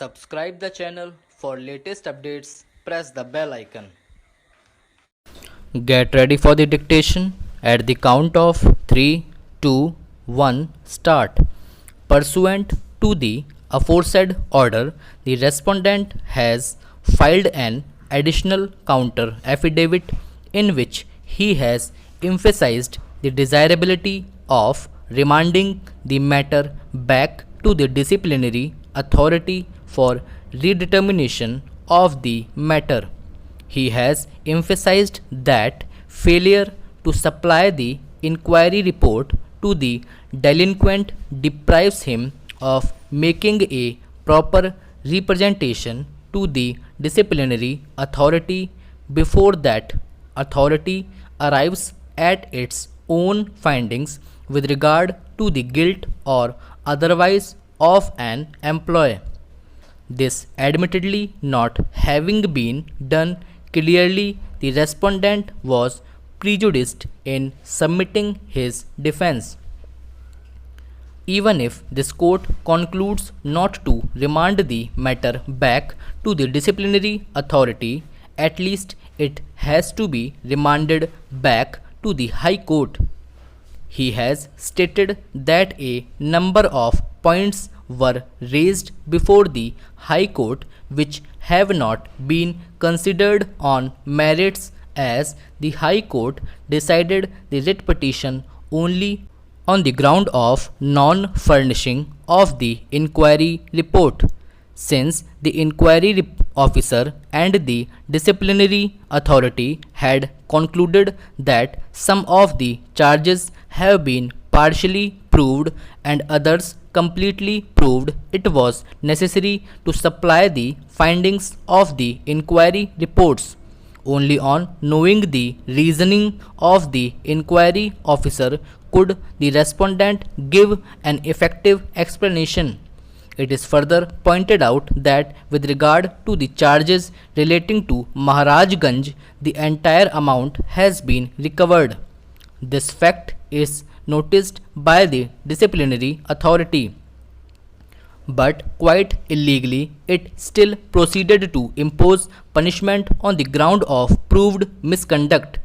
Subscribe the channel for latest updates. Press the bell icon. Get ready for the dictation at the count of 3, 2, 1, start. Pursuant to the aforesaid order, the respondent has filed an additional counter affidavit in which he has emphasized the desirability of remanding the matter back to the disciplinary authority for redetermination of the matter. He has emphasized that failure to supply the inquiry report to the delinquent deprives him of making a proper representation to the disciplinary authority before that authority arrives at its own findings with regard to the guilt or otherwise of an employee. This admittedly not having been done clearly, the respondent was prejudiced in submitting his defense. Even if this court concludes not to remand the matter back to the disciplinary authority, at least it has to be remanded back to the High Court. He has stated that a number of points were raised before the High Court which have not been considered on merits, as the High Court decided the writ petition only on the ground of non-furnishing of the inquiry report. Since the inquiry officer and the disciplinary authority had concluded that some of the charges have been partially proved and others completely proved, it was necessary to supply the findings of the inquiry reports. Only on knowing the reasoning of the inquiry officer could the respondent give an effective explanation. It is further pointed out that with regard to the charges relating to Maharajganj, the entire amount has been recovered. This fact is noticed by the disciplinary authority. But quite illegally, it still proceeded to impose punishment on the ground of proved misconduct.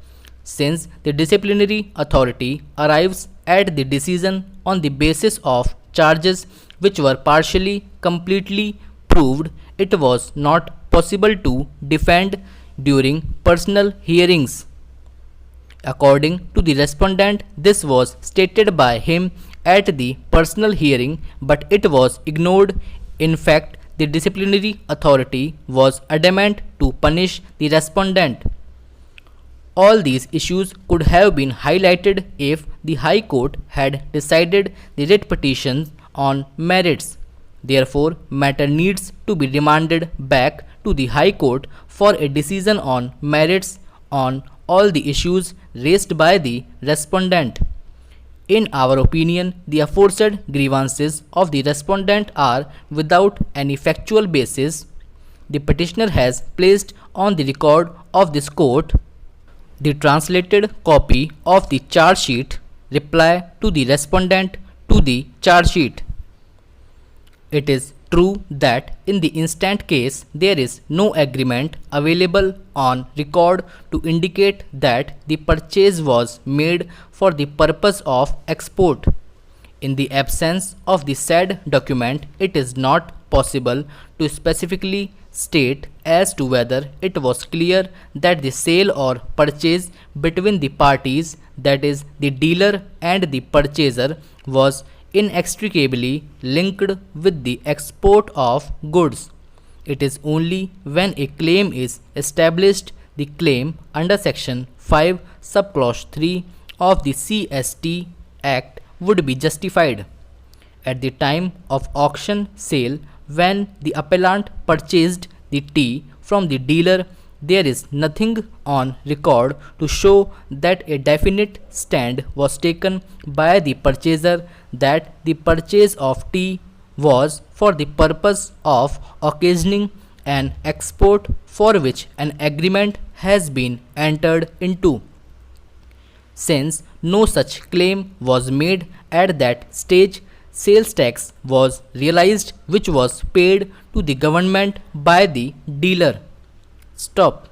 Since the disciplinary authority arrives at the decision on the basis of charges which were partially completely proved, it was not possible to defend during personal hearings. According to the respondent, this was stated by him at the personal hearing, but it was ignored. In fact, the disciplinary authority was adamant to punish the respondent. All these issues could have been highlighted if the High Court had decided the writ petitions on merits. Therefore, matter needs to be remanded back to the High Court for a decision on merits on all the issues raised by the respondent. In our opinion, the aforesaid grievances of the respondent are without any factual basis. The petitioner has placed on the record of this court the translated copy of the charge sheet reply to the respondent to the charge sheet. It is true that in the instant case there is no agreement available on record to indicate that the purchase was made for the purpose of export. In the absence of the said document, it is not possible to specifically state as to whether it was clear that the sale or purchase between the parties, that is the dealer and the purchaser, was inextricably linked with the export of goods. It is only when a claim is established the claim under section 5 subclause 3 of the CST Act would be justified. At the time of auction sale, when the appellant purchased the tea from the dealer, there is nothing on record to show that a definite stand was taken by the purchaser that the purchase of tea was for the purpose of occasioning an export for which an agreement has been entered into. Since no such claim was made at that stage, sales tax was realized which was paid to the government by the dealer. Stop.